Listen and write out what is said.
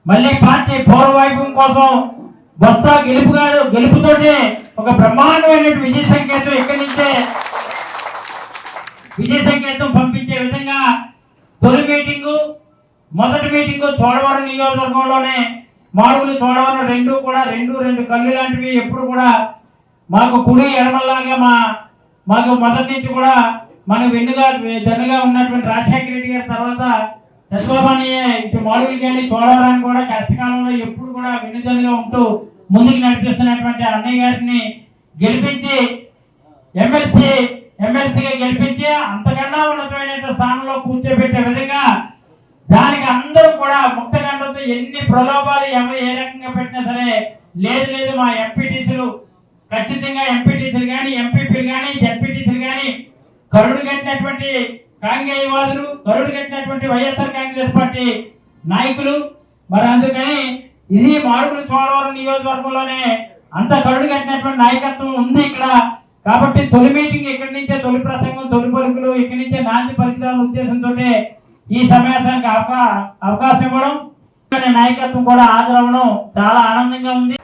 మళ్ళీ పార్టీ పూర్వవైభవం కోసం బొత్స గెలుపుతోటే ఒక బ్రహ్మాండమైన విజయ సంకేతం ఇక్కడి నుంచే విజయ సంకేతం పంపించే విధంగా తొలి మీటింగు మొదటి మీటింగు చోడవరం నియోజకవర్గంలోనే మాడుగులు చోడవరం రెండు కళ్ళు లాంటివి ఎప్పుడు కూడా మాకు కుడి ఎడమల్లాగా మాకు మొదటి నుంచి కూడా మన దన్నుగా ఉన్నటువంటి రాజశేఖర రెడ్డి గారి తర్వాత చంద్రబాబు ఇటు మాడుగులు కానీ చోడవరాన్ని కూడా కష్టకాలంలో ఎప్పుడు కూడా వెన్నుదన్నుగా ఉంటూ ముందుకు నడిపిస్తున్నటువంటి అన్నయ్య గారిని గెలిపించి ఎమ్మెల్సీగా గెలిపించి అంతకన్నా ఉన్నతమైన స్థానంలో కూర్చోబెట్టే విధంగా దానికి అందరూ కూడా ముక్తకంఠంతో ఎన్ని ప్రలోభాలు ఎవరు ఏ రకంగా పెట్టినా సరే లేదు మా ఎంపీటీసీలు ఖచ్చితంగా ఎంపీటీసీలు కానీ ఎంపీపీలు కానీ జడ్పీటీసీలు కానీ కరుడు కట్టినటువంటి కాంగ్రేయవాదులు కరుడు కట్టినటువంటి వైఎస్ఆర్ కాంగ్రెస్ పార్టీ నాయకులు. మరి అందుకని ఇది మాడుగులు చోడవరం నియోజకవర్గంలోనే అంత కరుడు కట్టినటువంటి నాయకత్వం ఉంది ఇక్కడ. కాబట్టి తొలి మీటింగ్ ఇక్కడి నుంచే తొలి ప్రసంగం తొలి పలుకులు ఇక్కడి నుంచే నాంది పలికిదాల ఉద్దేశంతో ఈ సమావేశానికి అవకాశం ఇవ్వడం నాయకత్వం కూడా హాజరవ్వడం చాలా ఆనందంగా ఉంది.